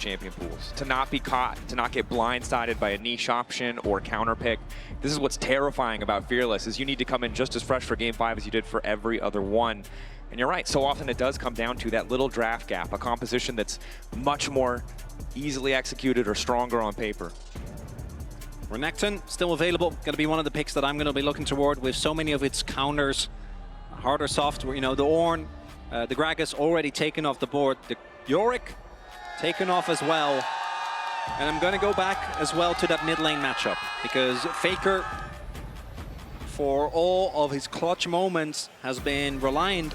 champion pools. To not be caught, to not get blindsided by a niche option or counter pick. This is what's terrifying about Fearless, is you need to come in just as fresh for Game 5 as you did for every other one. And you're right, so often it does come down to that little draft gap, a composition that's much more easily executed or stronger on paper. Renekton, still available. Going to be one of the picks that I'm going to be looking toward with so many of its counters. Hard or soft, you know, the Ornn, the Gragas already taken off the board. The Yorick taken off as well. And I'm going to go back as well to that mid lane matchup, because Faker, for all of his clutch moments, has been reliant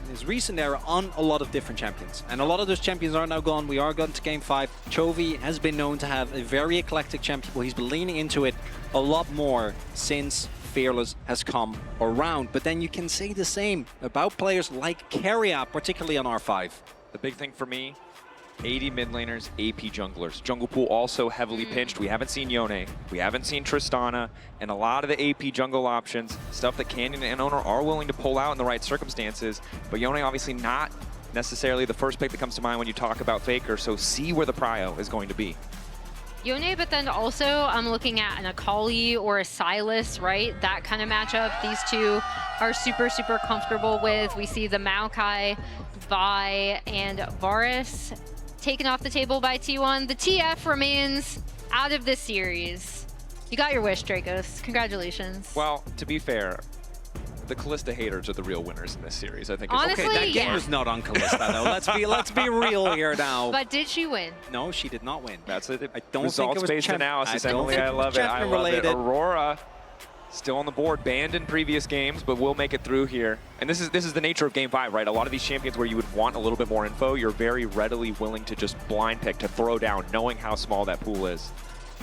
in his recent era on a lot of different champions. And a lot of those champions are now gone. We are going to Game 5. Chovy has been known to have a very eclectic champion pool. He's been leaning into it a lot more since Fearless has come around. But then you can say the same about players like Keria, particularly on R5. The big thing for me, 80 mid laners, AP junglers. Jungle pool also heavily pinched. We haven't seen Yone, we haven't seen Tristana, and a lot of the AP jungle options, stuff that Canyon and Owner are willing to pull out in the right circumstances. But Yone obviously not necessarily the first pick that comes to mind when you talk about Faker, so see where the prio is going to be. Yone, but then also I'm looking at an Akali or a Sylas, right? That kind of matchup. These two are super, super comfortable with. We see the Maokai, Vi, and Varus taken off the table by T1. The TF remains out of this series. You got your wish, Dracos. Congratulations. Well, to be fair, the Kalista haters are the real winners in this series. I think. Honestly, Okay, that game was not on Kalista though. Let's be real here now. But did she win? No, she did not win. That's it. I don't think it was results-based analysis. Emily, I love it. I love it. Aurora still on the board, banned in previous games, but will make it through here. And this is the nature of Game 5, right? A lot of these champions where you would want a little bit more info, you're very readily willing to just blind pick, to throw down, knowing how small that pool is.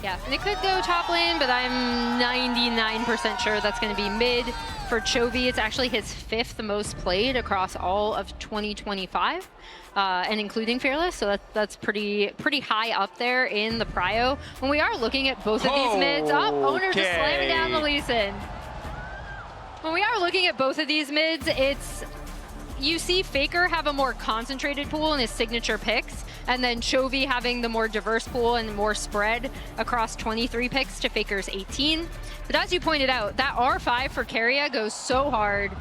Yeah, and it could go top lane, but I'm 99% sure that's going to be mid. For Chovy, it's actually his 5th most played across all of 2025, and including Fearless, so that's pretty high up there in the prio. When we are looking at both of these mids, Owner just slamming down the Lee Sin. When we are looking at both of these mids, you see Faker have a more concentrated pool in his signature picks, and then Chovy having the more diverse pool and more spread across 23 picks to Faker's 18. But as you pointed out, that R5 for Keria goes so hard.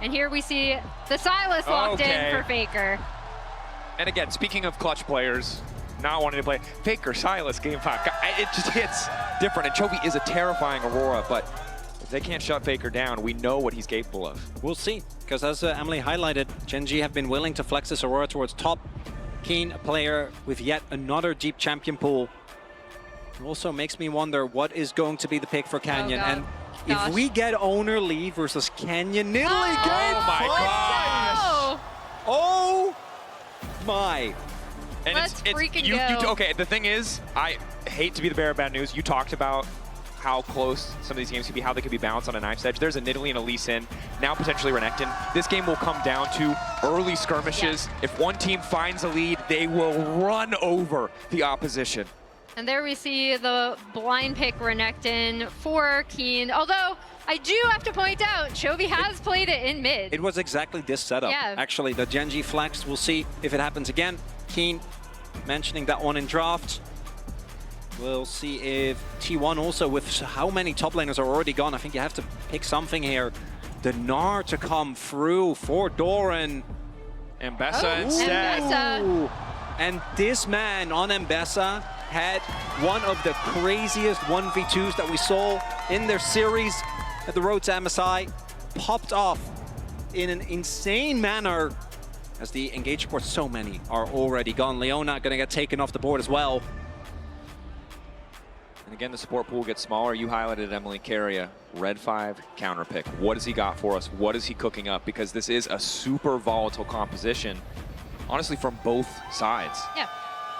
And here we see the Sylas locked in for Faker. And again, speaking of clutch players, not wanting to play Faker, Sylas, Game 5, it just hits different. And Chovy is a terrifying Aurora, but if they can't shut Faker down, we know what he's capable of. We'll see, because as Emily highlighted, Gen.G have been willing to flex this Aurora towards top. Keen, a player with yet another deep champion pool. It also makes me wonder what is going to be the pick for Canyon. And if we get Owner Lee versus Canyon Nidalee, oh my gosh! Oh my! And Let's freaking go. Okay, the thing is, I hate to be the bearer of bad news. You talked about how close some of these games could be, how they could be balanced on a knife's edge. There's a Nidalee and a Lee Sin, now potentially Renekton. This game will come down to early skirmishes. Yeah. If one team finds a lead, they will run over the opposition. And there we see the blind pick Renekton for Keen. Although, I do have to point out, Chovy has played it in mid. It was exactly this setup. Yeah. Actually, the Gen.G flex, we'll see if it happens again. Keen mentioning that one in draft. We'll see if T1 also, with how many top laners are already gone, I think you have to pick something here. The Gnar to come through for Doran. Mbessa instead. Mbessa. And this man on Mbessa had one of the craziest 1v2s that we saw in their series at the Road to MSI. Popped off in an insane manner as the engaged supports, so many are already gone. Leona gonna get taken off the board as well. And again, the support pool gets smaller. You highlighted Emily, Keria, red 5 counter pick. What has he got for us? What is he cooking up? Because this is a super volatile composition, honestly, from both sides. Yeah,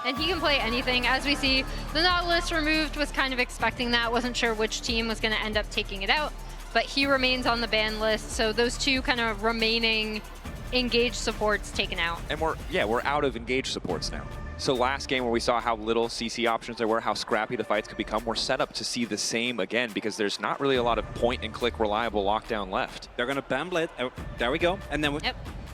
and he can play anything. As we see, the Nautilus removed, was kind of expecting that. Wasn't sure which team was going to end up taking it out, but he remains on the ban list. So those two kind of remaining engaged supports taken out. And we're out of engaged supports now. So last game where we saw how little CC options there were, how scrappy the fights could become, we're set up to see the same again because there's not really a lot of point-and-click reliable lockdown left. They're going to ban Blitz. Oh, there we go. And then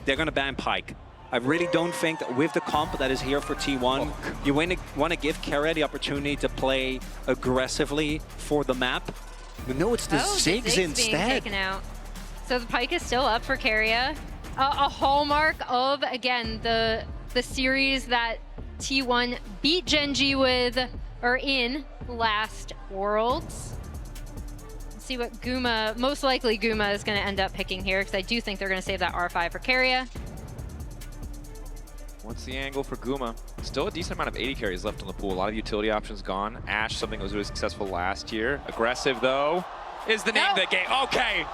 they're going to ban Pike. I really don't think that with the comp that is here for T1, you want to give Keria the opportunity to play aggressively for the map. But no, it's the Ziggs being instead. taken out. So the Pike is still up for Keria. A hallmark of, again, the series that T1 beat Gen.G with, or in, last Worlds. Let's see what Guma, most likely Guma is going to end up picking here, because I do think they're going to save that R5 for Keria. What's the angle for Guma? Still a decent amount of 80 carries left on the pool. A lot of utility options gone. Ashe, something that was really successful last year. Aggressive, though, is the name of the game. Okay.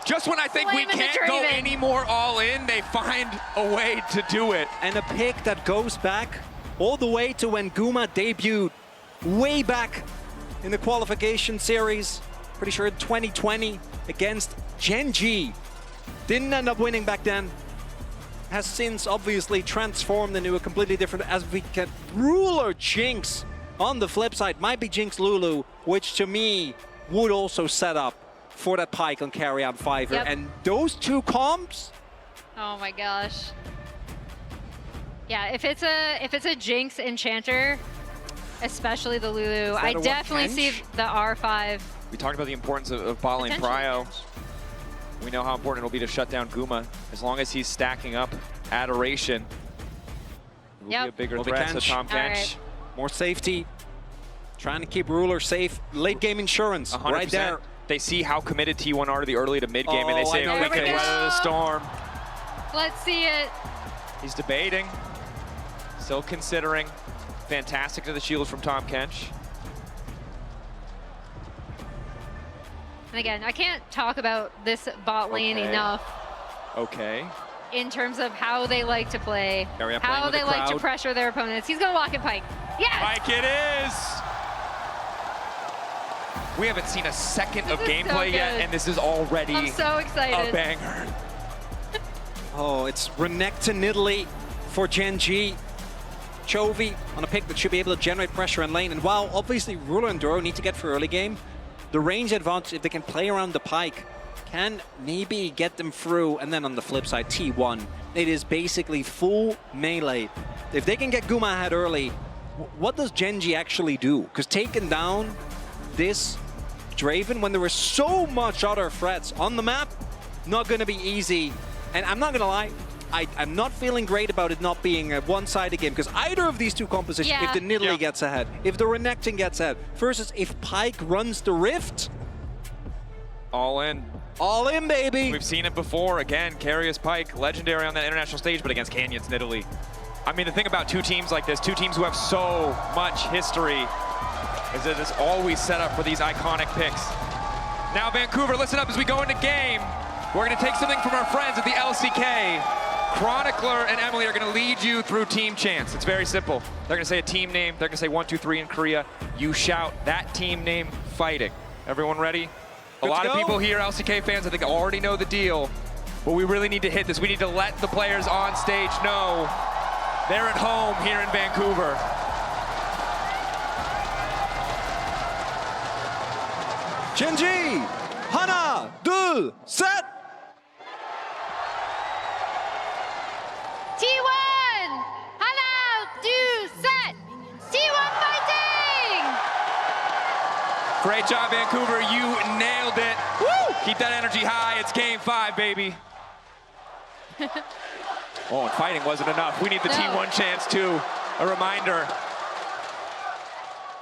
Just when I think we can't go any more all in, they find a way to do it. And a pick that goes back all the way to when Guma debuted way back in the qualification series. Pretty sure in 2020 against Gen.G. Didn't end up winning back then. Has since obviously transformed into a completely different, as we get Ruler Jinx on the flip side. Might be Jinx Lulu, which to me would also set up for that Pike on carry out Fiverr. Yep. And those two comps. Oh my gosh. Yeah, if it's a Jinx Enchanter, especially the Lulu, I definitely see the R5. We talked about the importance of bot lane prio. We know how important it'll be to shut down Guma. As long as he's stacking up Adoration, it will be a bigger threat to Tahm Kench. Right. More safety. Trying to keep Ruler safe. Late game insurance 100%. right there. They see how committed T1 are to the early to mid game, and they say, if we can weather the storm. Let's see it. He's debating, still considering. Fantastic to the shield from Tahm Kench. And again, I can't talk about this bot lane enough. Okay. In terms of how they like to play, how they like to pressure their opponents. He's gonna walk in Pike. Yes! Pike it is! We haven't seen a second of gameplay yet, and this is already I'm so excited. A banger. Oh, it's Renekton Italy for Gen.G. Chovy on a pick that should be able to generate pressure in lane. And while obviously Ruler and Duro need to get for early game, the range advantage, if they can play around the Pike, can maybe get them through. And then on the flip side, T1, it is basically full melee. If they can get Guma ahead early, what does Gen.G actually do? Because taking down this Draven when there were so much other threats on the map, not going to be easy. And I'm not going to lie, I'm not feeling great about it not being a one-sided game, because either of these two compositions, if the Nidalee gets ahead, if the Renekton gets ahead, versus if Pike runs the Rift. All in. All in, baby. We've seen it before. Again, Carius Pike, legendary on that international stage, but against Canyons Nidalee. I mean, the thing about two teams like this, two teams who have so much history, is that it's always set up for these iconic picks. Now, Vancouver, listen up as we go into game. We're going to take something from our friends at the LCK. Chronicler and Emily are going to lead you through Team Chance. It's very simple. They're going to say a team name. They're going to say 1, 2, 3 in Korea. You shout that team name fighting. Everyone ready? A lot of people here, LCK fans, I think already know the deal. But we really need to hit this. We need to let the players on stage know they're at home here in Vancouver. Gen.G, 하나, 둘, 셋. T1! 하나, 둘, 셋! T1 fighting! Great job, Vancouver. You nailed it. Woo! Keep that energy high. It's game 5, baby. Oh, and fighting wasn't enough. We need the T1 chance, too. A reminder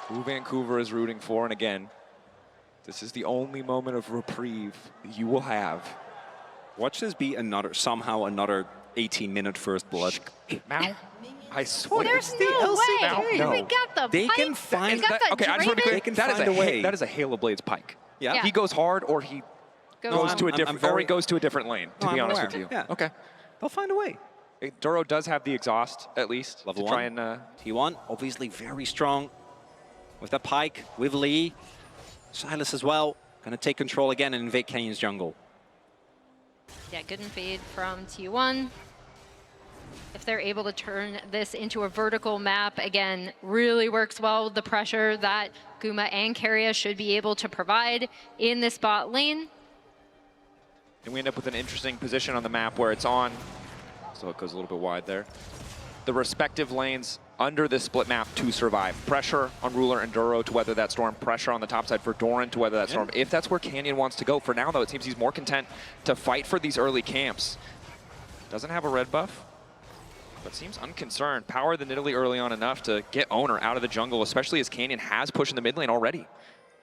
who Vancouver is rooting for. And again, this is the only moment of reprieve you will have. Watch this be somehow another 18-minute first blood. Mao? I swear. There's no way. No. We got the They Pike. can find We got the okay, I just want to be clear. They can find a way. That is a Halo Blades Pike. Yeah. He goes hard, or he goes to a different, or he goes to a different lane. To be honest with you. Yeah. Okay. They'll find a way. Duro does have the exhaust, at least, Level to try and T1, obviously very strong with that Pike, with Lee. Silas as well, gonna take control again and invade Canyon's jungle. Yeah, good invade from T1. If they're able to turn this into a vertical map, again, really works well with the pressure that Guma and Keria should be able to provide in this bot lane. and we end up with an interesting position on the map where it's on so it goes a little bit wide there. The respective lanes under this split map to survive. Pressure on Ruler and Duro to weather that storm. Pressure on the top side for Doran to weather that storm. If that's where Canyon wants to go. For now, though, it seems he's more content to fight for these early camps. Doesn't have a red buff, but seems unconcerned. Power the Nidalee early on enough to get Owner out of the jungle, especially as Canyon has pushed in the mid lane already.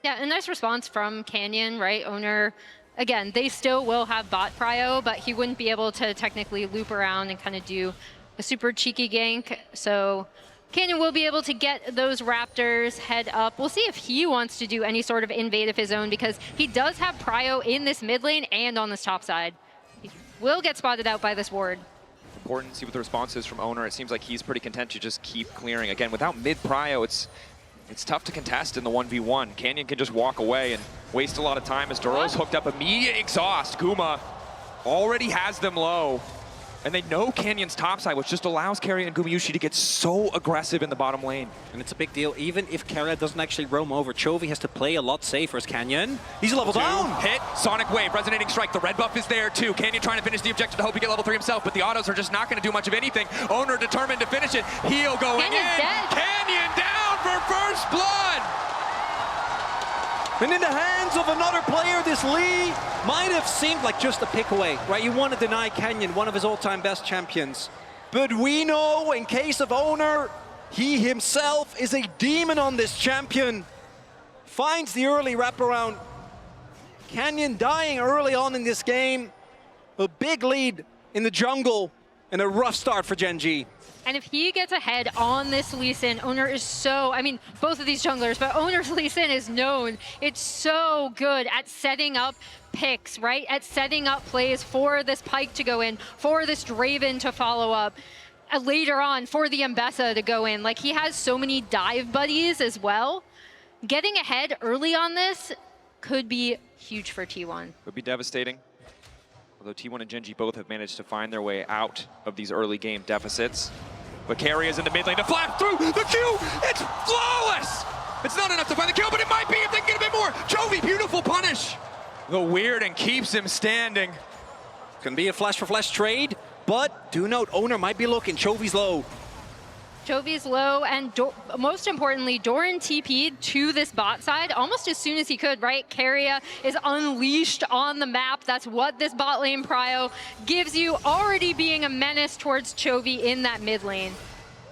Yeah, a nice response from Canyon, right? Owner, again, they still will have bot prio, but he wouldn't be able to technically loop around and kind of do a super cheeky gank. So Canyon will be able to get those Raptors head up. We'll see if he wants to do any sort of invade of his own, because he does have prio in this mid lane and on this top side. He will get spotted out by this ward. Important to see what the response is from Owner. It seems like he's pretty content to just keep clearing. Again, without mid prio, it's tough to contest in the 1v1. Canyon can just walk away and waste a lot of time as Duro's hooked up. Immediate exhaust. Guma already has them low. And they know Canyon's topside, which just allows Keria and Gumayusi to get so aggressive in the bottom lane. And it's a big deal. Even if Keria doesn't actually roam over, Chovy has to play a lot safer as Canyon. He's a level down. Hit, Sonic Wave, Resonating Strike. The red buff is there too. Canyon trying to finish the objective to hope he get level 3 himself, but the autos are just not going to do much of anything. Owner determined to finish it. Heal going in. Dead. Canyon down for first blood. And in the hands of another player, this Lee might have seemed like just a pick away, right? You want to deny Canyon, one of his all-time best champions. But we know, in case of Owner, he himself is a demon on this champion. Finds the early wraparound. Canyon dying early on in this game. A big lead in the jungle and a rough start for Gen.G. And if he gets ahead on this Lee Sin, Owner is so, I mean, both of these junglers, but Owner's Lee Sin is known. It's so good at setting up picks, right? At setting up plays for this Pyke to go in, for this Draven to follow up, later on for the Mbessa to go in. Like, he has so many dive buddies as well. Getting ahead early on this could be huge for T1. Would be devastating. Although T1 and Gen.G both have managed to find their way out of these early game deficits. But Keria is in the mid lane to flash through the Q. It's flawless. It's not enough to find the kill, but it might be if they can get a bit more. Chovy, beautiful punish. The weird and keeps him standing. Can be a flash for flash trade, but do note Owner might be looking. Chovy's low. Chovy's low, and most importantly, Doran TP'd to this bot side almost as soon as he could, right? Keria is unleashed on the map. That's what this bot lane prio gives you, already being a menace towards Chovy in that mid lane.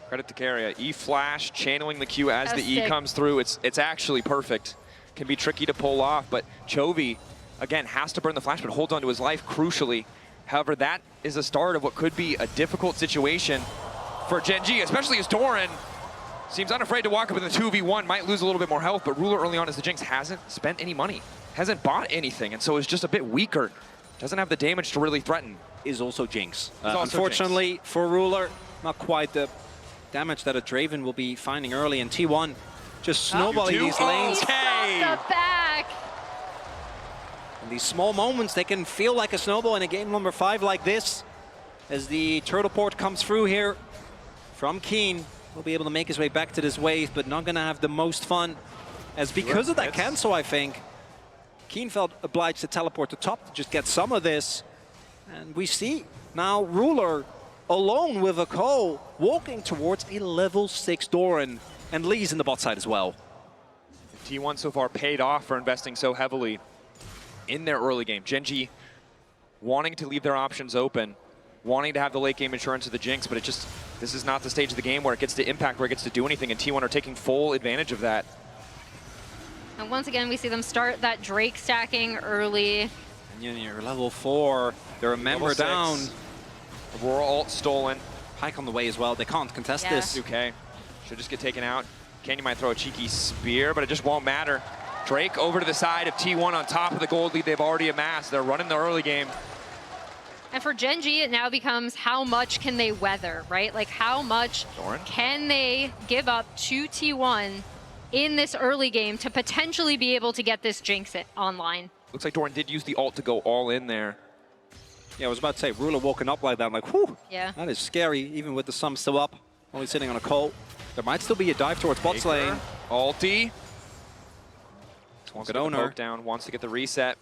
Credit to Keria. E-flash, channeling the Q as the E comes through. It's actually perfect. Can be tricky to pull off, but Chovy, again, has to burn the flash, but holds on to his life crucially. However, that is a start of what could be a difficult situation for Gen.G, especially as Doran seems unafraid to walk up in the 2v1, might lose a little bit more health, but Ruler early on as the Jinx hasn't spent any money, hasn't bought anything, and so is just a bit weaker. Doesn't have the damage to really threaten. Is also Jinx. Also unfortunately Jinx. for Ruler, not quite the damage that a Draven will be finding early in T1. Just snowballing these lanes. Okay. The back. In these small moments, they can feel like a snowball in a game number 5 like this. As the turtle port comes through here from Keen, will be able to make his way back to this wave, but not gonna have the most fun. As because of that cancel, I think, Keen felt obliged to teleport to top to just get some of this. And we see now Ruler alone with a Cole walking towards a level 6 Doran, and Lee's in the bot side as well. T1 so far paid off for investing so heavily in their early game. Gen.G wanting to leave their options open, wanting to have the late game insurance of the Jinx, but this is not the stage of the game where it gets to impact, where it gets to do anything, and T1 are taking full advantage of that. And once again, we see them start that Drake stacking early. And you're level 4, they're a member down. Aurora ult stolen. Pyke on the way as well, they can't contest this. Okay, should just get taken out. Canyon might throw a cheeky spear, but it just won't matter. Drake over to the side of T1 on top of the gold lead they've already amassed. They're running the early game. And for Gen.G, it now becomes how much can they weather, right? Like how much Doran? Can they give up to T1 in this early game to potentially be able to get this Jinx online? Looks like Doran did use the ult to go all in there. Yeah, I was about to say, Ruler walking up like that, I'm like, whew, yeah, that is scary, even with the sum still up, only sitting on a Colt. There might still be a dive towards bot lane. Ulti. Wants to get the Owner poke down, wants to get the reset.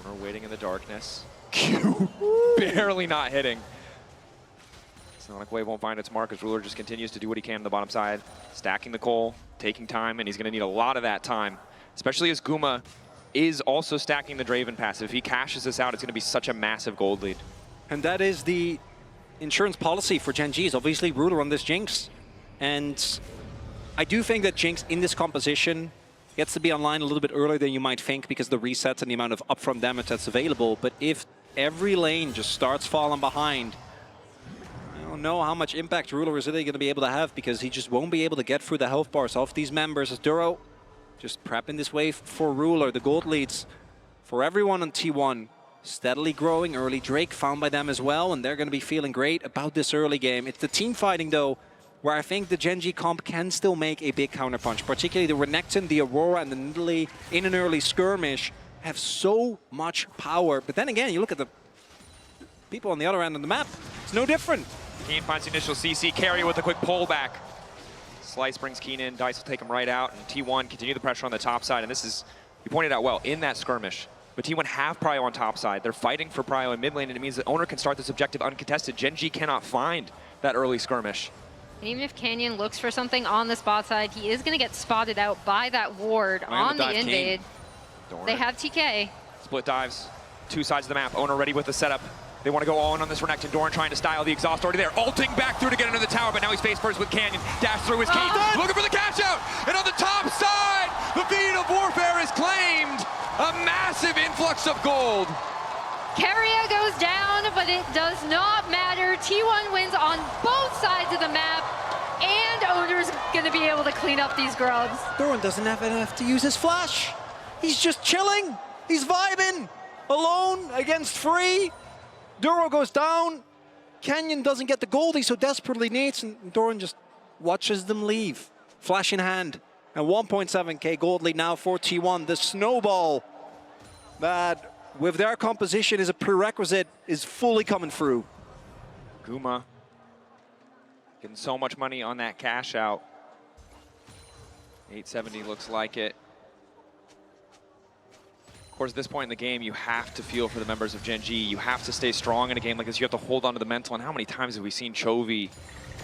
Owner waiting in the darkness. Q barely not hitting. Sonic Wave won't find its mark as Ruler just continues to do what he can on the bottom side, stacking the coal, taking time, and he's going to need a lot of that time, especially as Guma is also stacking the Draven passive. If he cashes this out, it's going to be such a massive gold lead. And that is the insurance policy for Gen.G, is obviously Ruler on this Jinx. And I do think that Jinx in this composition gets to be online a little bit earlier than you might think because of the resets and the amount of upfront damage that's available. But if every lane just starts falling behind, I don't know how much impact Ruler is really going to be able to have, because he just won't be able to get through the health bars of these members. As Duro just prepping this wave for Ruler. The gold leads for everyone on T1 steadily growing. Early Drake found by them as well, and they're going to be feeling great about this early game. It's the team fighting, though, where I think the Gen.G comp can still make a big counterpunch. Particularly the Renekton, the Aurora, and the Nidalee in an early skirmish have so much power. But then again, you look at the people on the other end of the map, it's no different. Keen finds the initial CC carry with a quick pullback. Slice brings Keen in, Dice will take him right out, and T1 continue the pressure on the top side. And this is, you pointed out well, in that skirmish. But T1 have Prio on top side. They're fighting for Prio in mid lane, and it means the owner can start this objective uncontested. Gen.G cannot find that early skirmish. And even if Canyon looks for something on the spot side, he is going to get spotted out by that ward on the invade. They have TK. Split dives, two sides of the map. Owner ready with the setup. They want to go all in on this Renekton. Doran trying to style the exhaust already there. Ulting back through to get into the tower, but now he's face first with Canyon. Dash through his key. Looking for the cash out. And on the top side, the beat of warfare is claimed. A massive influx of gold. Keria goes down, but it does not matter. T1 wins on both sides of the map, and Owner's going to be able to clean up these grubs. Doran doesn't have enough to use his flash. He's just chilling. He's vibing. Alone against free. Duro goes down. Canyon doesn't get the gold he so desperately needs, and Doran just watches them leave. Flash in hand. And 1.7k gold lead now for T1. The snowball that, with their composition is a prerequisite, is fully coming through. Guma getting so much money on that cash out. 870 looks like it. Of course, at this point in the game, you have to feel for the members of Gen.G. You have to stay strong in a game like this. You have to hold on to the mental. And how many times have we seen Chovy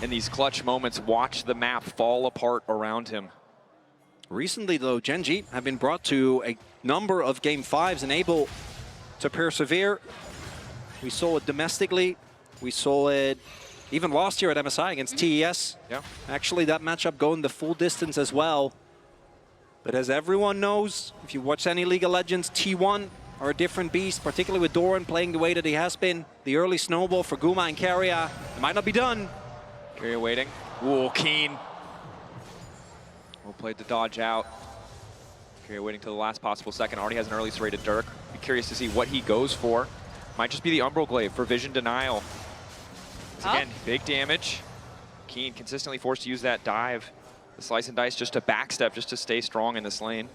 in these clutch moments watch the map fall apart around him? Recently, though, Gen.G have been brought to a number of Game 5s and able to persevere. We saw it domestically. We saw it even last year at MSI against TES. Yeah. Actually, that matchup going the full distance as well. But as everyone knows, if you watch any League of Legends, T1 are a different beast, particularly with Doran playing the way that he has been. The early snowball for Guma and Keria. It might not be done. Keria waiting. Ooh, Keen. Well played to dodge out. Keria waiting till the last possible second. Already has an early serrated Dirk. Be curious to see what he goes for. Might just be the Umbral Glaive for Vision Denial. Again, big damage. Keen consistently forced to use that dive. The Slice and Dice just to backstep, just to stay strong in this lane.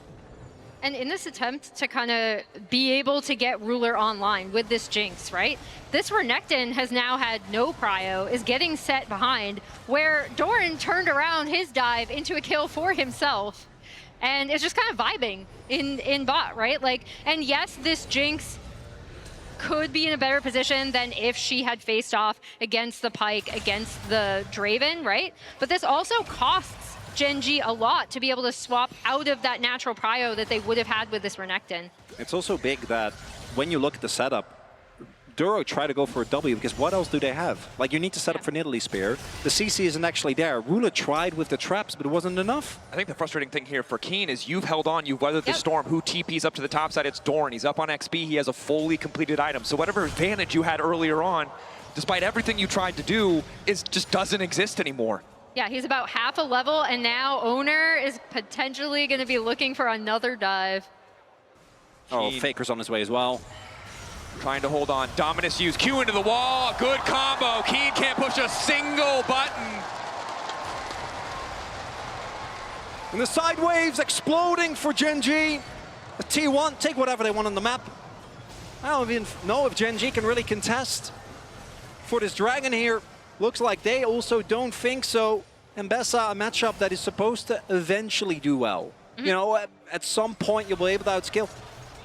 And in this attempt to kind of be able to get Ruler online with this Jinx, right? This Renekton has now had no prio, is getting set behind, where Doran turned around his dive into a kill for himself. And it's just kind of vibing in bot, right? Like, and yes, this Jinx could be in a better position than if she had faced off against the Pyke, against the Draven, right? But this also costs Gen.G a lot to be able to swap out of that natural prio that they would have had with this Renekton. It's also big that when you look at the setup, Duro tried to go for a W because what else do they have? Like, you need to set up for Nidalee Spear. The CC isn't actually there. Ruler tried with the traps, but it wasn't enough. I think the frustrating thing here for Keen is you've held on, you've weathered the storm. Who TP's up to the top side? It's Doran. He's up on XP. He has a fully completed item. So whatever advantage you had earlier on, despite everything you tried to do, just doesn't exist anymore. Yeah, he's about half a level, and now Owner is potentially going to be looking for another dive. Oh, Faker's on his way as well. Trying to hold on. Dominus use. Q into the wall. Good combo. Keen can't push a single button. And the side waves exploding for Gen.G. The T1 take whatever they want on the map. I don't even know if Gen.G can really contest for this dragon here. Looks like they also don't think so. Mbessa, a matchup that is supposed to eventually do well. You know, at some point you'll be able to outskill.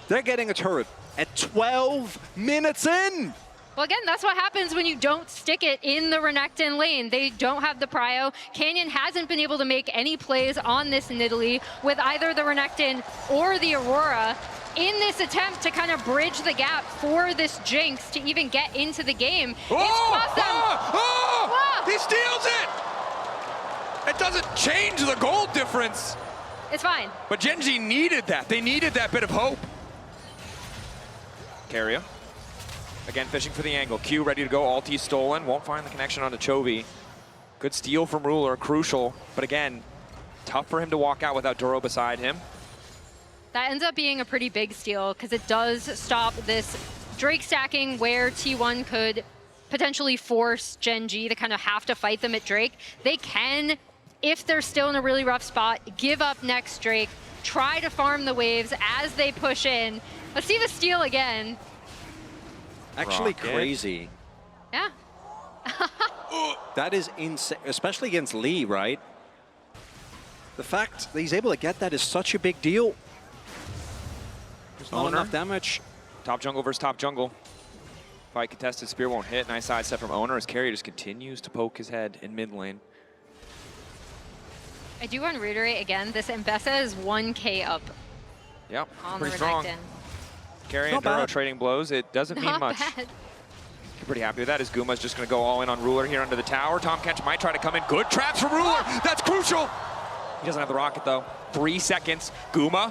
They're getting a turret. at 12 minutes in. Well, again, that's what happens when you don't stick it in the Renekton lane. They don't have the prio. Canyon hasn't been able to make any plays on this Nidalee with either the Renekton or the Aurora in this attempt to kind of bridge the gap for this Jinx to even get into the game. It's cost them. He steals it! It doesn't change the goal difference. It's fine. But Gen.G needed that. They needed that bit of hope. Keria. Again, fishing for the angle. Q ready to go. Ulti stolen. Won't find the connection onto Chovy. Good steal from Ruler. Crucial. But again, tough for him to walk out without Duro beside him. That ends up being a pretty big steal because it does stop this Drake stacking where T1 could potentially force Gen.G to kind of have to fight them at Drake. They can, if they're still in a really rough spot, give up next Drake, try to farm the waves as they push in. Let's see the steal again. Actually Rocket. crazy. Yeah. That is insane, especially against Lee, right? The fact that he's able to get that is such a big deal. There's not enough damage. Top jungle versus top jungle. Fight contested, spear won't hit. Nice side step from Owner as Keria just continues to poke his head in mid lane. I do want to reiterate again, this Mbessa is 1k up Yep, on pretty the strong. Renekton. Keria and Duro trading blows. It doesn't mean Not much. bad. I'm pretty happy with that as Guma's just going to go all in on Ruler here under the tower. Tom Kench might try to come in. Good traps from Ruler. That's crucial. He doesn't have the rocket though. 3 seconds. Guma,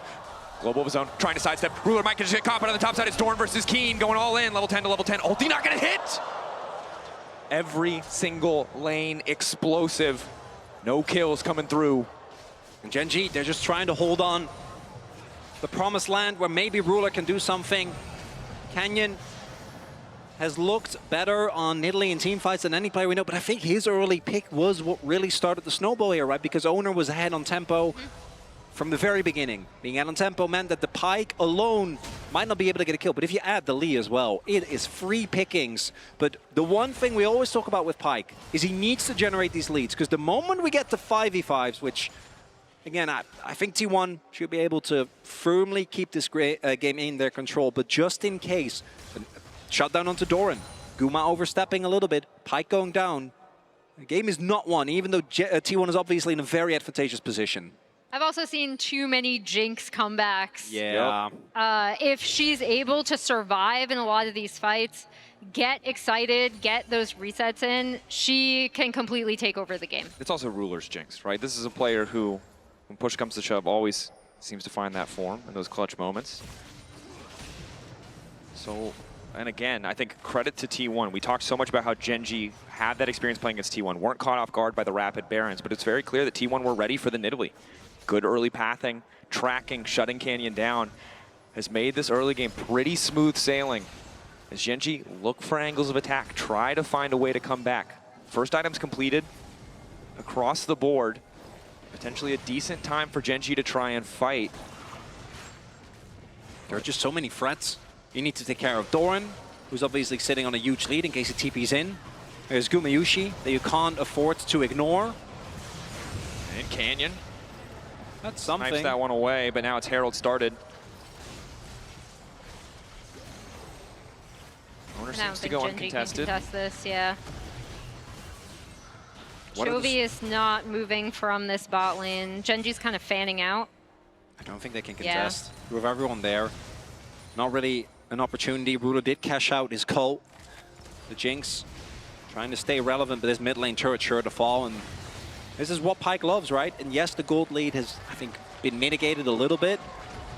global of his own, trying to sidestep. Ruler might get caught, but on the top side it's Dorn versus Keen going all in. Level 10 to level 10. Ulti not going to hit. Every single lane explosive. No kills coming through. And Gen.G, they're just trying to hold on. The promised land where maybe Ruler can do something. Canyon has looked better on Nidalee in team fights than any player we know, but I think his early pick was what really started the snowball here, right? Because Owner was ahead on tempo from the very beginning. Being ahead on tempo meant that the Pyke alone might not be able to get a kill, but if you add the Lee as well, it is free pickings. But the one thing we always talk about with Pyke is he needs to generate these leads, because the moment we get to 5v5s, which again, I think T1 should be able to firmly keep this game in their control, but just in case, shut down onto Doran. Guma overstepping a little bit, Pyke going down. The game is not won, even though T1 is obviously in a very advantageous position. I've also seen too many Jinx comebacks. Yeah. If she's able to survive in a lot of these fights, get excited, get those resets in, she can completely take over the game. It's also Ruler's Jinx, right? This is a player who, when push comes to shove, always seems to find that form in those clutch moments. So, and again, I think credit to T1. We talked so much about how Gen.G had that experience playing against T1, weren't caught off guard by the rapid Barons, but it's very clear that T1 were ready for the Nidalee. Good early pathing, tracking, shutting Canyon down has made this early game pretty smooth sailing. As Gen.G look for angles of attack, try to find a way to come back. First items completed across the board. Potentially a decent time for Gen.G to try and fight. There are just so many threats. You need to take care of Doran, who's obviously sitting on a huge lead in case he TP's in. There's Gumayushi that you can't afford to ignore. And Canyon. That's something. Snipes that one away, but now it's Herald started. Owner seems to go Gen.G uncontested. can contest this, yeah. Chovy is not moving from this bot lane. Gen.G's kind of fanning out. I don't think they can contest. With everyone there. Not really an opportunity. Ruler did cash out his cult. The Jinx trying to stay relevant, but this mid lane turret sure to fall. And this is what Pyke loves, right? And yes, the gold lead has, I think, been mitigated a little bit.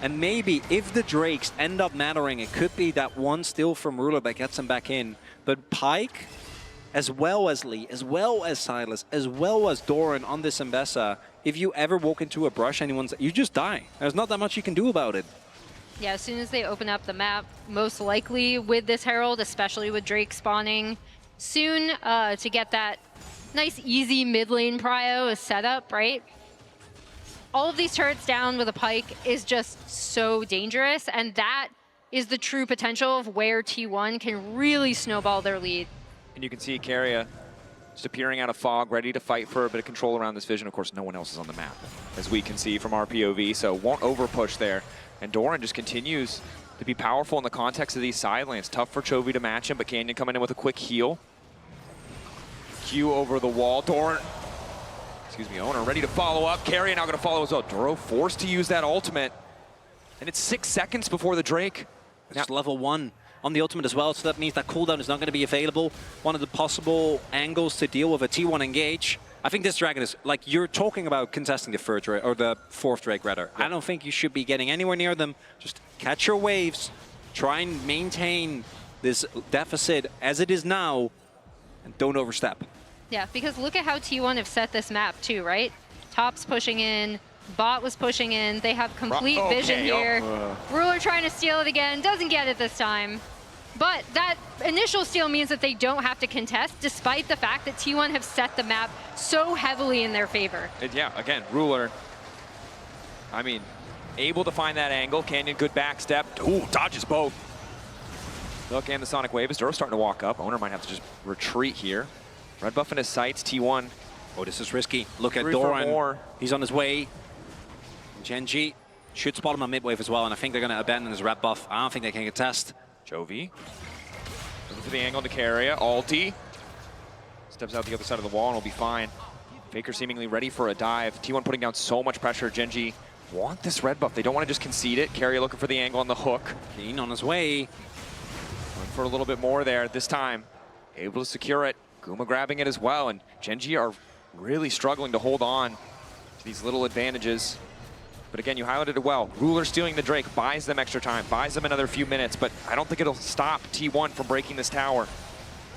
And maybe if the Drakes end up mattering, it could be that one steal from Ruler that gets him back in. But Pyke, as well as Lee, as well as Silas, as well as Doran on this Mbessa, if you ever walk into a brush, you just die. There's not that much you can do about it. Yeah, as soon as they open up the map, most likely with this Herald, especially with Drake spawning soon, to get that nice, easy mid lane prio is set up, right? All of these turrets down with a Pyke is just so dangerous, and that is the true potential of where T1 can really snowball their lead. And you can see Keria just appearing out of fog, ready to fight for a bit of control around this vision. Of course, no one else is on the map, as we can see from our POV, so won't over push there. And Doran just continues to to be powerful in the context of these side lanes. Tough for Chovy to match him, but Canyon coming in with a quick heal. Q over the wall. Doran, excuse me, Owner ready to follow up. Carrier now going to follow as well. Duro forced to use that ultimate. And it's 6 seconds before the Drake. It's level 1 on the ultimate as well, so that means that cooldown is not going to be available. One of the possible angles to deal with a T1 engage. I think this Dragon is, like, you're talking about contesting the third Drake, or the fourth Drake rather. Yeah. I don't think you should be getting anywhere near them. Just catch your waves, try and maintain this deficit as it is now, and don't overstep. Yeah, because look at how T1 have set this map too, right? Top's pushing in, bot was pushing in, they have complete vision here. Ruler trying to steal it again, doesn't get it this time. But that initial steal means that they don't have to contest, despite the fact that T1 have set the map so heavily in their favor. Yeah, again, Ruler, I mean, able to find that angle. Canyon, good back step. Ooh, dodges both. Look, and the Sonic Wave is Duro starting to walk up. Owner might have to just retreat here. Red buff in his sights, T1. Oh, this is risky. Look at Doran. He's on his way. Gen.G should spot him on mid wave as well, and I think they're going to abandon his red buff. I don't think they can contest. Chovy. Looking for the angle to Carrier. Alti. Steps out the other side of the wall and will be fine. Faker seemingly ready for a dive. T1 putting down so much pressure. Gen.G want this red buff. They don't want to just concede it. Carrier looking for the angle on the hook. Keen on his way. Going for a little bit more there this time. Able to secure it. Guma grabbing it as well. And Gen.G are really struggling to hold on to these little advantages. But again, you highlighted it well. Ruler stealing the Drake, buys them extra time, buys them another few minutes, but I don't think it'll stop T1 from breaking this tower.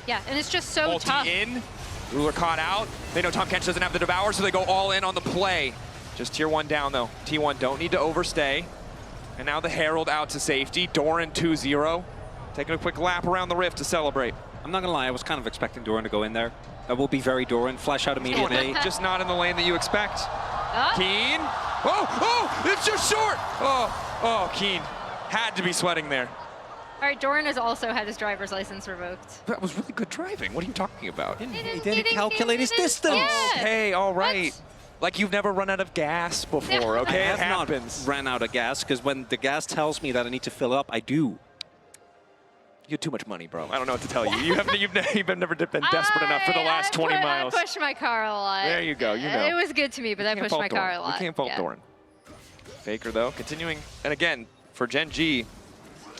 Yeah, and it's just so tough. In, Ruler caught out. They know Tom Kench doesn't have the Devour, so they go all in on the play. Just tier 1 down though. T1 don't need to overstay. And now the Herald out to safety. Doran 2-0. Taking a quick lap around the Rift to celebrate. I'm not gonna lie, I was kind of expecting Doran to go in there. That will be very Doran. Flash out immediately. Just not in the lane that you expect. Keen. Oh, it's just short. Oh, Keen had to be sweating there. All right, Doran has also had his driver's license revoked. That was really good driving. What are you talking about? He didn't calculate his distance. Yeah. Okay, all right. Like you've never run out of gas before, okay? I have not ran out of gas, because when the gas tells me that I need to fill up, I do. You had too much money, bro. I don't know what to tell you. You've never been desperate enough for the last 20 miles. I pushed my car a lot. There you go, you know. It was good to me, but I pushed my car a lot. We can't fault Doran. Faker, though, continuing. And again, for Gen.G,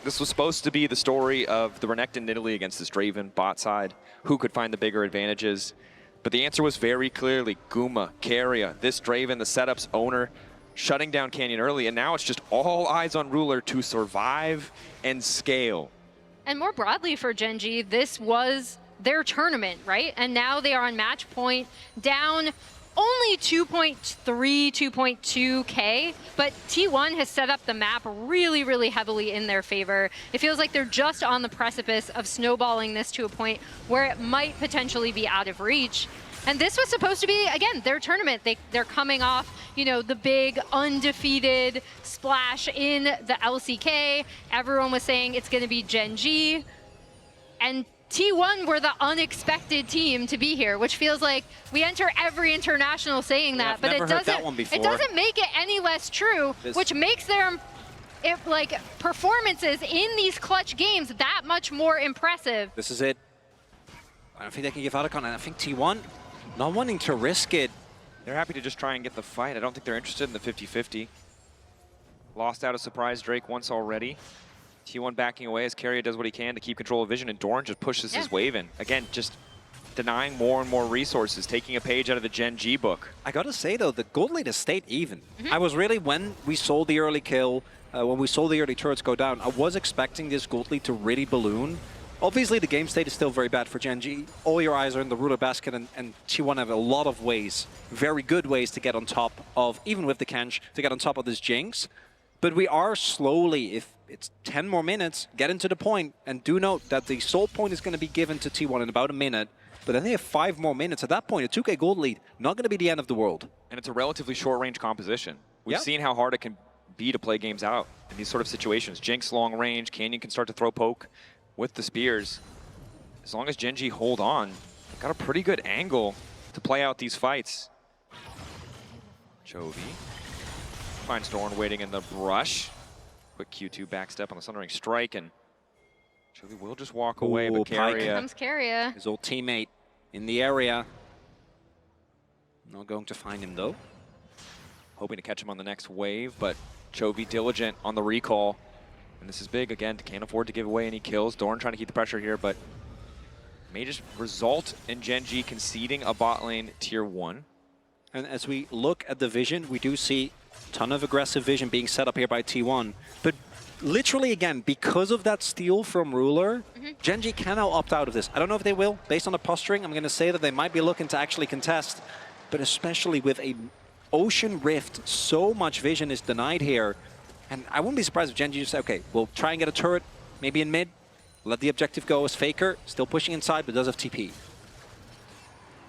this was supposed to be the story of the Renekton Italy against this Draven bot side. Who could find the bigger advantages? But the answer was very clearly Guma, Carrier, this Draven, the setups owner, shutting down Canyon early. And now it's just all eyes on Ruler to survive and scale. And more broadly for Gen.G, this was their tournament, right? And now they are on match point, down only 2.3, 2.2K, but T1 has set up the map really, really heavily in their favor. It feels like they're just on the precipice of snowballing this to a point where it might potentially be out of reach. And this was supposed to be, again, their tournament. They're coming off, you know, the big undefeated splash in the LCK. Everyone was saying it's going to be Gen.G. And T1 were the unexpected team to be here, which feels like we enter every international saying that, but it doesn't make it any less true, which makes their performances in these clutch games that much more impressive. This is it. I don't think they can give out a con, and I think T1 not wanting to risk it. They're happy to just try and get the fight. I don't think they're interested in the 50-50. Lost out a surprise Drake once already. T1 backing away as Carrier does what he can to keep control of vision, and Doran just pushes his wave in. Again, just denying more and more resources, taking a page out of the Gen.G book. I gotta say though, the gold lead has stayed even. I was really, when we saw the early kill, when we saw the early turrets go down, I was expecting this gold lead to really balloon. Obviously, the game state is still very bad for Gen.G. All your eyes are in the Ruler basket, and T1 have a lot of ways, very good ways to get on top of, even with the Kench, to get on top of this Jinx. But we are slowly, if it's 10 more minutes, getting to the point, and do note that the soul point is going to be given to T1 in about a minute, but then they have 5 more minutes. At that point, a 2K gold lead, not going to be the end of the world. And it's a relatively short-range composition. We've seen how hard it can be to play games out in these sort of situations. Jinx long range, Canyon can start to throw poke with the spears. As long as Gen.G hold on, they've got a pretty good angle to play out these fights. Chovy finds Doran waiting in the brush. Quick Q2 backstep on the Sundering strike, and Chovy will just walk away, Ooh, but Pike. Here Keria, comes Keria. His old teammate in the area. Not going to find him though. hoping to catch him on the next wave, but Chovy diligent on the recall. And this is big again, can't afford to give away any kills. Dorn trying to keep the pressure here, but may just result in Gen.G conceding a bot lane tier 1. And as we look at the vision, we do see a ton of aggressive vision being set up here by T1. But literally, again, because of that steal from Ruler, Gen.G can now opt out of this. I don't know if they will. Based on the posturing, I'm going to say that they might be looking to actually contest. But especially with a Ocean Rift, so much vision is denied here. And I wouldn't be surprised if Gen.G just say, okay, we'll try and get a turret, maybe in mid. Let the objective go as Faker. Still pushing inside, but does have TP.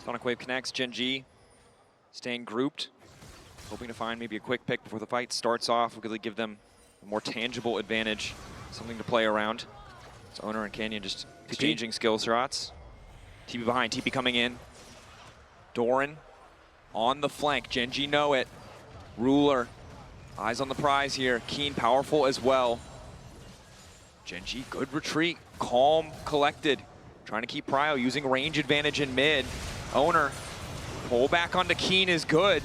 Sonic Wave connects, Gen.G staying grouped. Hoping to find maybe a quick pick before the fight starts off. We'll really give them a more tangible advantage, something to play around. So Owner and Canyon just exchanging skill shots. TP behind, TP coming in. Doran on the flank, Gen.G know it. Ruler, eyes on the prize here. Keen, powerful as well. Gen.G, good retreat, calm, collected. Trying to keep Prio, using range advantage in mid. Owner, pull back onto Keen is good.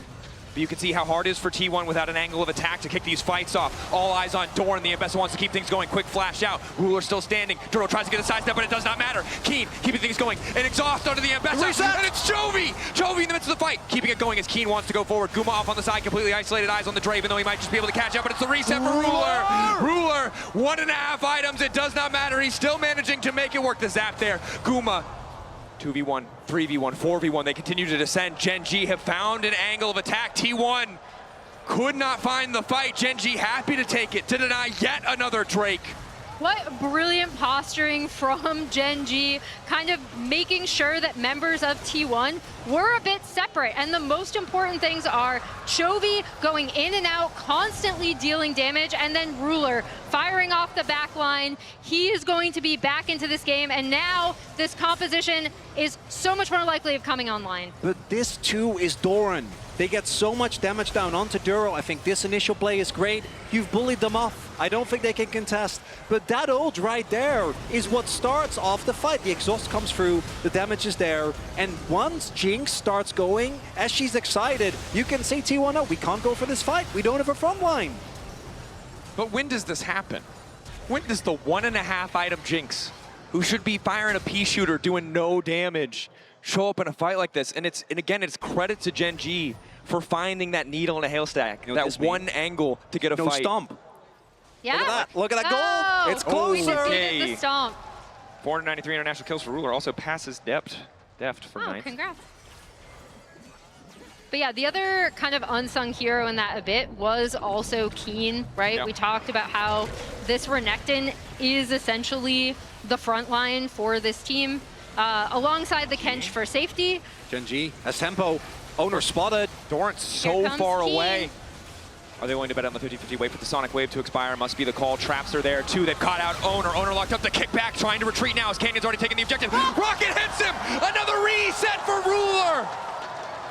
But you can see how hard it is for T1 without an angle of attack to kick these fights off. All eyes on Dorn. The Ambessa wants to keep things going. Quick flash out. Ruler still standing. Duro tries to get a sidestep, but it does not matter. Keen keeping things going. An exhaust onto the Ambessa. Reset. And it's Chovy! Chovy in the midst of the fight. Keeping it going as Keen wants to go forward. Guma off on the side. Completely isolated. Eyes on the Dre, even though he might just be able to catch up. But it's the reset for Ruler. Ruler, 1.5 items. It does not matter. He's still managing to make it work. The zap there. Guma. 2v1, 3v1, 4v1. They continue to descend. Gen.G have found an angle of attack. T1 could not find the fight. Gen.G happy to take it to deny yet another Drake. What brilliant posturing from Gen.G, kind of making sure that members of T1 were a bit separate. And the most important things are Chovy going in and out, constantly dealing damage, and then Ruler firing off the back line. He is going to be back into this game, and now this composition is so much more likely of coming online. But this too is Doran. They get so much damage down onto Duro. I think this initial play is great. You've bullied them off. I don't think they can contest. But that ult right there is what starts off the fight. The exhaust comes through, the damage is there. And once Jinx starts going, as she's excited, you can say T1, no, we can't go for this fight. We don't have a front line. But when does this happen? When does the 1.5 item Jinx, who should be firing a pea shooter doing no damage, show up in a fight like this? And again, it's credit to Gen.G for finding that needle in a haystack, You know that one angle to get a No fight. stomp. Yeah. Look at that goal. It's closer. We Okay. defeated the stomp. 493 international kills for Ruler, also passes Deft for Oh, 9th. congrats. But yeah, the other kind of unsung hero in that a bit was also Keen, right? Yep. We talked about how this Renekton is essentially the front line for this team, alongside the Kench for safety. Gen.G has tempo. Owner spotted. Dorrance so comes far Keen. away. Are they willing to bet on the 50-50? Wait for the Sonic Wave to expire. Must be the call. Traps are there too. They've caught out Owner. Owner locked up the kickback, trying to retreat now as Canyon's already taken the objective. Rocket hits him! Another reset for Ruler!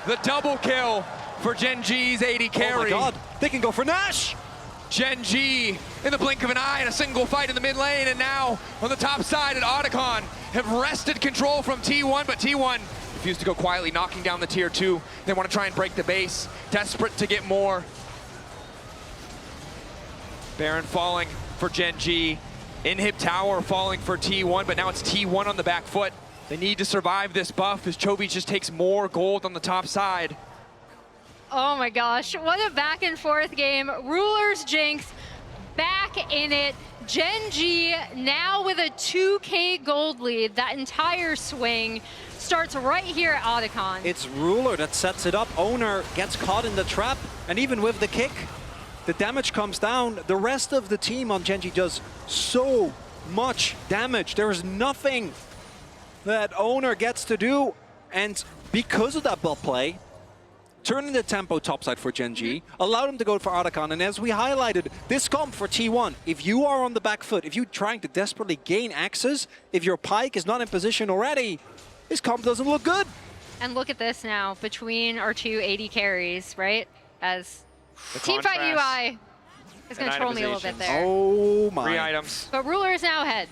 The double kill for Gen.G's 80 carry. Oh my god, they can go for Nash! Gen.G in the blink of an eye in a single fight in the mid lane, and now on the top side at Otacon have wrested control from T1, but T1 refused to go quietly, knocking down the tier 2. They want to try and break the base, desperate to get more. Baron falling for Gen.G. Inhib Tower falling for T1, but now it's T1 on the back foot. They need to survive this buff as Chovy just takes more gold on the top side. Oh my gosh, what a back and forth game. Ruler's Jinx back in it. Gen.G now with a 2K gold lead. That entire swing starts right here at Otacon. It's Ruler that sets it up. Owner gets caught in the trap, and even with the kick, the damage comes down. The rest of the team on Gen.G does so much damage. There is nothing that Owner gets to do, and because of that buff play, turning the tempo topside for Gen.G, allowed him to go for Otacon, and as we highlighted, this comp for T1, if you are on the back foot, if you're trying to desperately gain access, if your Pike is not in position already, this comp doesn't look good. And look at this now, between our two 80 carries, right? As The Teamfight contrast. UI It's going to troll me a little bit there. Oh my. 3 items. But Ruler is now ahead.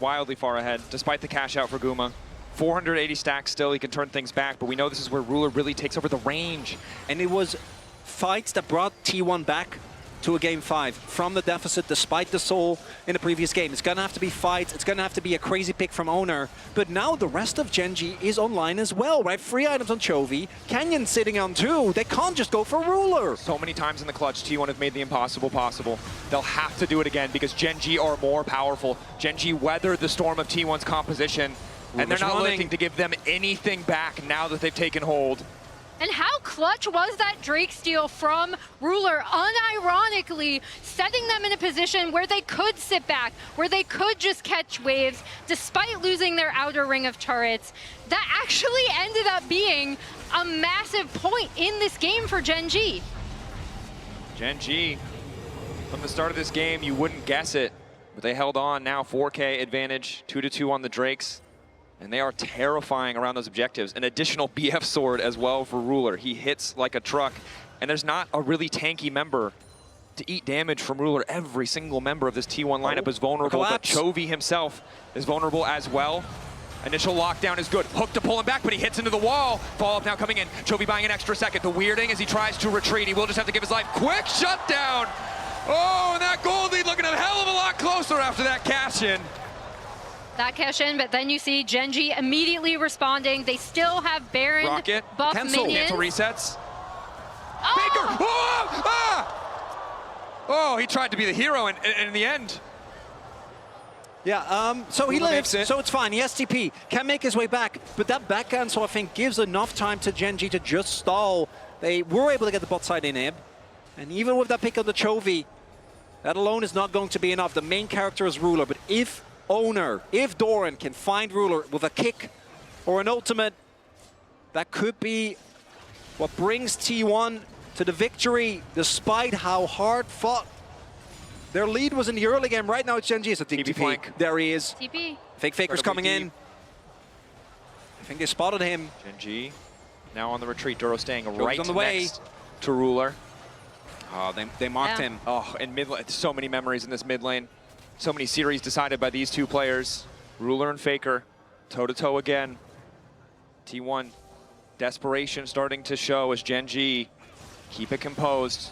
Wildly far ahead, despite the cash out for Guma. 480 stacks still, he can turn things back, but we know this is where Ruler really takes over the range. And it was fights that brought T1 back to a game 5 from the deficit despite the soul in the previous game. It's gonna have to be fights, it's gonna have to be a crazy pick from Owner, but now the rest of Gen.G is online as well, right? 3 items on Chovy, Canyon sitting on 2, they can't just go for Ruler. So many times in the clutch, T1 have made the impossible possible. They'll have to do it again because Gen.G are more powerful. Gen.G weathered the storm of T1's composition, and they're not looking to give them anything back now that they've taken hold. And how clutch was that Drake steal from Ruler, unironically setting them in a position where they could sit back, where they could just catch waves, despite losing their outer ring of turrets. That actually ended up being a massive point in this game for Gen.G. Gen.G, from the start of this game, you wouldn't guess it, but they held on now, 4K advantage, 2-2 on the Drakes. And they are terrifying around those objectives. An additional BF sword as well for Ruler. He hits like a truck, and there's not a really tanky member to eat damage from Ruler. Every single member of this T1 lineup is vulnerable, but Chovy himself is vulnerable as well. Initial lockdown is good. Hook to pull him back, but he hits into the wall. Follow-up now coming in. Chovy buying an extra second. The weirding as he tries to retreat. He will just have to give his life. Quick shutdown! Oh, and that gold lead looking a hell of a lot closer after that cash-in. That cash in, but then you see Gen.G immediately responding. They still have Baron Rocket. buff Cancel. minions. Cancel resets. Oh! Baker! Oh! Ah! Oh, he tried to be the hero, and in the end. Yeah, so he lives, so it's fine. He has TP, can make his way back, but that back cancel, I think, gives enough time to Gen.G to just stall. They were able to get the bot side inhib, and even with that pick on the Chovy, that alone is not going to be enough. The main character is Ruler, but if Owner, if Doran can find Ruler with a kick or an ultimate, that could be what brings T1 to the victory, despite how hard fought their lead was in the early game. Right now it's Gen.G, so TP flank. There he is. TP. Fake Faker's coming in. I think they spotted him. Gen.G now on the retreat. Duro staying right on the way next to Ruler. Oh, they marked him. Oh, and mid lane, so many memories in this mid lane. So many series decided by these two players. Ruler and Faker, toe-to-toe again. T1, desperation starting to show as Gen.G keep it composed.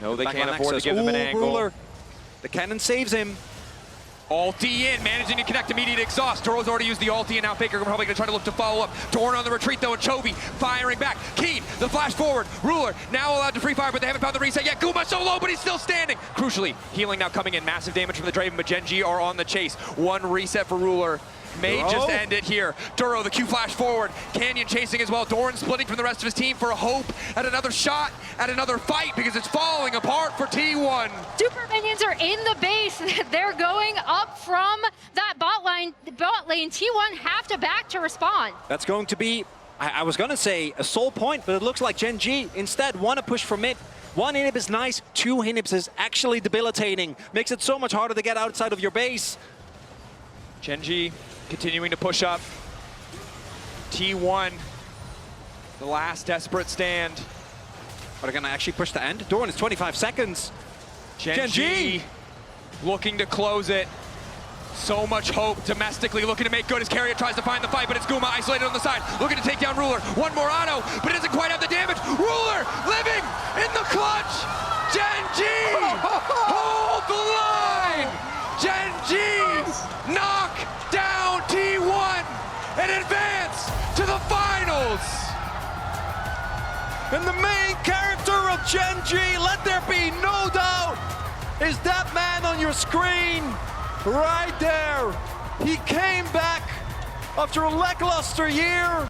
No, they can't afford to give them an angle. Ruler. The cannon saves him. Ulti in, managing to connect immediate exhaust. Duro's already used the ulti, and now Faker probably going to try to look to follow up. Doran on the retreat, though, and Chovy firing back. Keen, the flash forward. Ruler now allowed to free fire, but they haven't found the reset yet. Guma so low, but he's still standing. Crucially, healing now coming in. Massive damage from the Draven, but Gen.G are on the chase. One reset for Ruler. May just end it here. Duro, the Q flash forward. Canyon chasing as well. Doran splitting from the rest of his team for a hope at another shot, at another fight, because it's falling apart for T1. Super minions are in the base. They're going up from that bot lane. T1 have to back to respond. That's going to be, I was going to say, a soul point, but it looks like Gen.G instead want to push from mid. 1 inhib is nice, 2 inhibs is actually debilitating. Makes it so much harder to get outside of your base. Gen.G continuing to push up. T1, the last desperate stand. Are they going to actually push the end? Doran is 25 seconds. Gen.G looking to close it. So much hope domestically, looking to make good as Carrier tries to find the fight, but it's Guma isolated on the side, looking to take down Ruler. One more auto, but it doesn't quite have the damage. Ruler living in the clutch. Gen.G hold the line. Gen.G knock down T1 and advance to the finals. And the main character of Gen.G, let there be no doubt, is that man on your screen right there. He came back after a lackluster year.